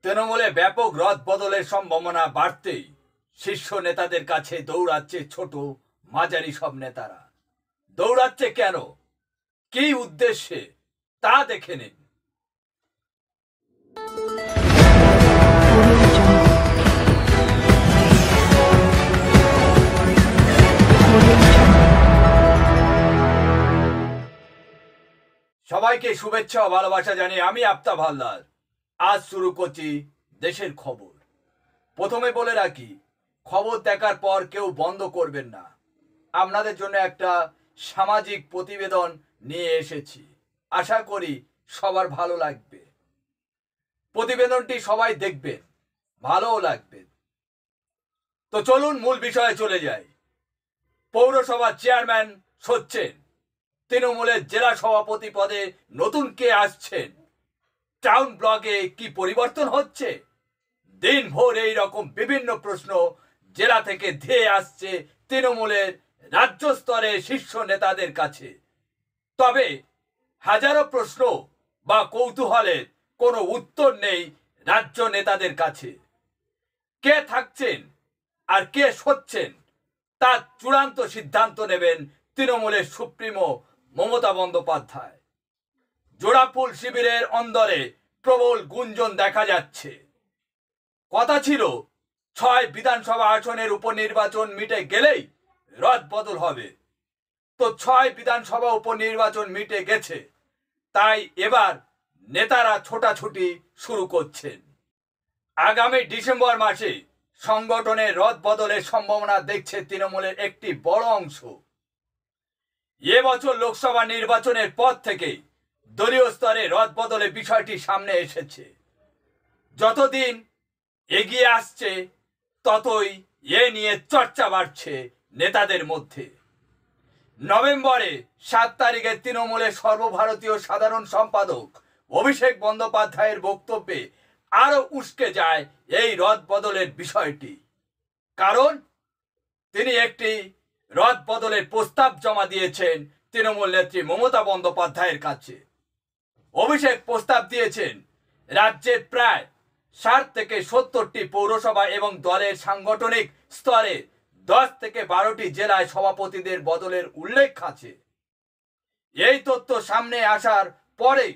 তৃণমূলে ব্যাপক রদ বদলের সম্ভাবনা বাড়তেই শীর্ষ নেতাদের কাছে দৌড়াচ্ছে ছোট মাঝারি সব নেতারা। দৌড়াচ্ছে কেন, কি উদ্দেশ্যে, তা দেখে নিন। সবাইকে শুভেচ্ছা ও ভালোবাসা জানিয়ে আমি আফতাব হালদার আজ শুরু করছি দেশের খবর। প্রথমে বলে রাখি, খবর দেখার পর কেউ বন্ধ করবেন না। আপনাদের জন্য একটা সামাজিক প্রতিবেদন নিয়ে এসেছি, আশা করি সবার ভালো লাগবে। প্রতিবেদনটি সবাই দেখবেন, ভালোও লাগবে। তো চলুন মূল বিষয়ে চলে যাই। পৌরসভার চেয়ারম্যান হচ্ছেন, তৃণমূলের জেলা সভাপতি পদে নতুন কে আসছেন, টাউন ব্লকে কি পরিবর্তন হচ্ছে, দিনভর এই রকম বিভিন্ন প্রশ্ন জেলা থেকে ধেয়ে আসছে তৃণমূলের রাজ্য স্তরে শীর্ষ নেতাদের কাছে। তবে হাজারো প্রশ্ন বা কৌতূহলের কোনো উত্তর নেই রাজ্য নেতাদের কাছে। কে থাকছেন আর কে সচ্ছেন তার চূড়ান্ত সিদ্ধান্ত নেবেন তৃণমূলের সুপ্রিমো মমতা বন্দ্যোপাধ্যায়। জোড়াফুল শিবিরের অন্দরে প্রবল গুঞ্জন দেখা যাচ্ছে। কথা ছিল ৬ বিধানসভা আসনের উপনির্বাচন মিটে গেলেই রদ বদল হবে। তো ৬ বিধানসভা উপনির্বাচন মিটে গেছে, তাই এবার নেতারা ছোটাছুটি শুরু করছেন। আগামী ডিসেম্বর মাসে সংগঠনের রদ বদলের সম্ভাবনা দেখছে তৃণমূলের একটি বড় অংশ। এবছর লোকসভা নির্বাচনের পর থেকে দলীয় স্তরে রদ বদলের বিষয়টি সামনে এসেছে। যতদিন এগিয়ে আসছে ততই এ নিয়ে চর্চা বাড়ছে নেতাদের মধ্যে। নভেম্বরে ৭ তারিখে তৃণমূলের সর্বভারতীয় সাধারণ সম্পাদক অভিষেক বন্দ্যোপাধ্যায়ের বক্তব্যে আরো উস্কে যায় এই রদ বদলের বিষয়টি। কারণ তিনি একটি রদ বদলের প্রস্তাব জমা দিয়েছেন তৃণমূল নেত্রী মমতা বন্দ্যোপাধ্যায়ের কাছে। অভিষেক প্রস্তাব দিয়েছেন রাজ্যের প্রায় ৬০ থেকে ৭০টি পৌরসভা এবং দলের সাংগঠনিক স্তরে ১০ থেকে ১২টি জেলায় সভাপতিদের বদলের উল্লেখ আছে। এই তথ্য সামনে আসার পরেই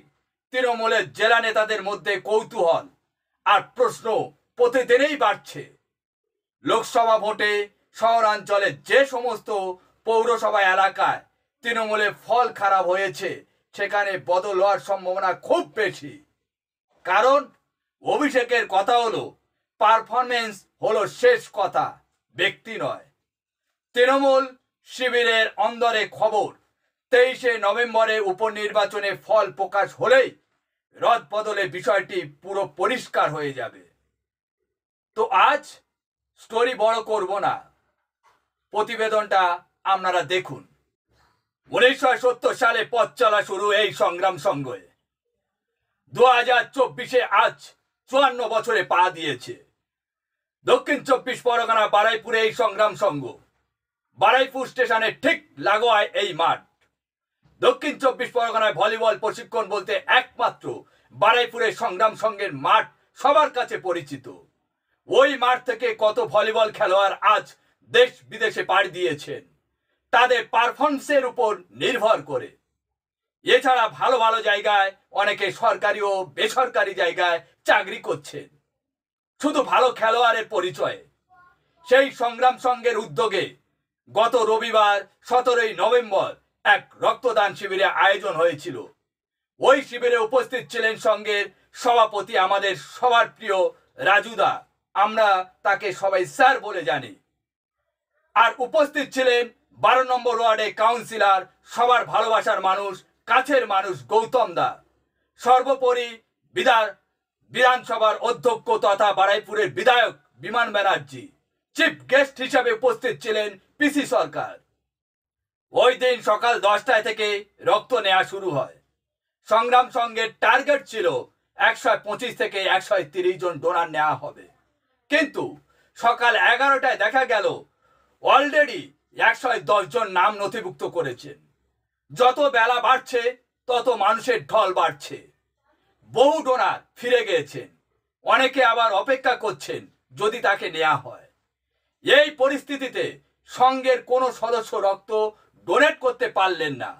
তৃণমূলের জেলা নেতাদের মধ্যে কৌতূহল আর প্রশ্ন প্রতিদিনই বাড়ছে। লোকসভা ভোটে শহরাঞ্চলে যে সমস্ত পৌরসভা এলাকায় তৃণমূলের ফল খারাপ হয়েছে সেখানে বদল হওয়ার সম্ভাবনা খুব বেশি। কারণ অভিষেকের কথা হলো পারফরমেন্স হলো শেষ কথা, ব্যক্তি নয়। তৃণমূল শিবিরের অন্দরে খবর, ২৩শে নভেম্বরে উপনির্বাচনে ফল প্রকাশ হলেই রদ বদলের বিষয়টি পুরো পরিষ্কার হয়ে যাবে। তো আজ স্টোরি বড় করব না, প্রতিবেদনটা আপনারা দেখুন। ১৯৭০ সালে পথ চলা শুরু এই সংগ্রাম সংঘে ২০২৪-এ আজ ৫৪ বছরে পা দিয়েছে। দক্ষিণ ২৪ পরগনা বারুইপুরে এই সংগ্রাম সংঘ, বারুইপুর স্টেশনের ঠিক লাগোয়ায় এই মাঠ। দক্ষিণ ২৪ পরগনায় ভলিবল প্রশিক্ষণ বলতে একমাত্র বারুইপুরের সংগ্রাম সংঘের মাঠ সবার কাছে পরিচিত। ওই মাঠ থেকে কত ভলিবল খেলোয়াড় আজ দেশ বিদেশে পাড়ি দিয়েছেন তাদের পারফরমেন্সের উপর নির্ভর করে। এছাড়া ভালো ভালো জায়গায় অনেকে সরকারি ও বেসরকারি জায়গায় চাকরি করছেন শুধু ভালো খেলোয়াড়ের পরিচয়ে। সেই সংগ্রাম সংঘের উদ্যোগে গত রবিবার ১৭ই নভেম্বর এক রক্তদান শিবিরের আয়োজন হয়েছিল। ওই শিবিরে উপস্থিত ছিলেন সংঘের সভাপতি আমাদের সবার প্রিয় রাজুদা, আমরা তাকে সবাই স্যার বলে জানি। আর উপস্থিত ছিলেন ১২ নম্বর ওয়ার্ডে কাউন্সিলর, সবার ভালোবাসার মানুষ, কাছের মানুষ গৌতম দা। সর্বোপরি বিধানসভার অধ্যক্ষ তথা বারুইপুরের বিধায়ক বিমান ব্যানার্জি। চিফ গেস্ট হিসাবে উপস্থিত ছিলেন পিসি সরকার। ওই দিন সকাল ১০টায় থেকে রক্ত নেওয়া শুরু হয়। সংগ্রাম সংঘের টার্গেট ছিল ১২৫ থেকে ১৩০ জন ডোনার নেওয়া হবে, কিন্তু সকাল ১১টায় দেখা গেল অলরেডি ১১০ জন নাম নথিভুক্ত করেছেন। যত বেলা বাড়ছে তত মানুষের ঢল বাড়ছে। বহু ডোনার ফিরে গিয়েছেন, অনেকে আবার অপেক্ষা করছেন যদি তাকে নেওয়া হয়। এই পরিস্থিতিতে সংঘের কোনো সদস্য রক্ত ডোনেট করতে পারলেন না।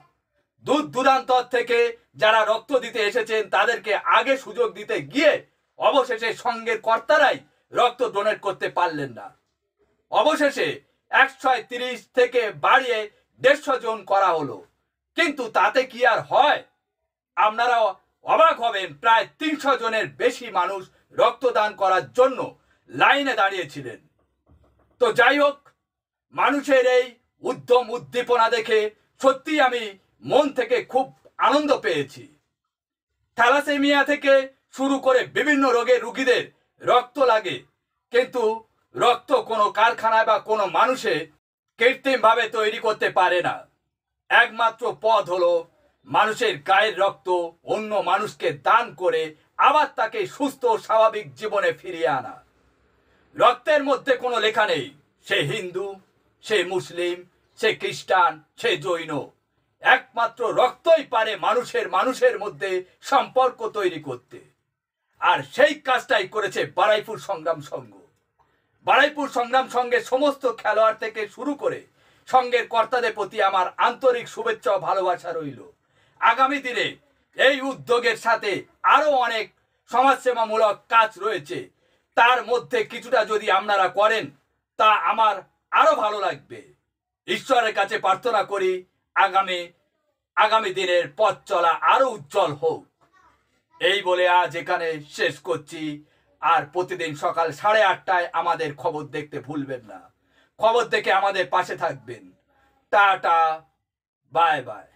দূর দূরান্তর থেকে যারা রক্ত দিতে এসেছেন তাদেরকে আগে সুযোগ দিতে গিয়ে অবশেষে সংঘের কর্তারাই রক্ত ডোনেট করতে পারলেন না। অবশেষে 130 থেকে বাড়িয়ে 150 জন করা হলো, কিন্তু তাতে কি আর হয়? আপনারা অবাক হবেন, প্রায় 300 জনের বেশি মানুষ রক্তদান করার জন্য লাইনে দাঁড়িয়েছিলেন। তো যাই হোক, মানুষের এই উদ্যম উদ্দীপনা দেখে সত্যি আমি মন থেকে খুব আনন্দ পেয়েছি। থ্যালাসেমিয়া থেকে শুরু করে বিভিন্ন রোগের রোগীদের রক্ত লাগে, কিন্তু রক্ত কোনো কারখানায় বা কোনো মানুষে কৃত্রিমভাবে তৈরি করতে পারে না। একমাত্র পথ হলো মানুষের গায়ের রক্ত অন্য মানুষকে দান করে আবার তাকে সুস্থ স্বাভাবিক জীবনে ফিরিয়ে আনা। রক্তের মধ্যে কোনো লেখা নেই সে হিন্দু, সে মুসলিম, সে খ্রিস্টান, সে জৈন। একমাত্র রক্তই পারে মানুষের মধ্যে সম্পর্ক তৈরি করতে। আর সেই কাজটাই করেছে বারুইপুর সংগ্রাম সংঘ। বারুইপুর সংগ্রাম সংঘের সমস্ত খেলোয়াড় থেকে শুরু করে সংঘের কর্তাদের প্রতি আমার আন্তরিক শুভেচ্ছা ও ভালোবাসা রইল। আগামী দিনে এই উদ্যোগের সাথে আরো অনেক সমাজসেবামূলক কাজ রয়েছে, তার মধ্যে কিছুটা যদি আপনারা করেন তা আমার আরো ভালো লাগবে। ঈশ্বরের কাছে প্রার্থনা করি আগামী দিনের পথ চলা আরো উজ্জ্বল হোক। এই বলে আজ এখানে শেষ করছি। আর প্রতিদিন সকাল 8:30টায় আমাদের খবর দেখতে ভুলবেন না। খবর দেখে আমাদের পাশে থাকবেন। Tata, bye bye.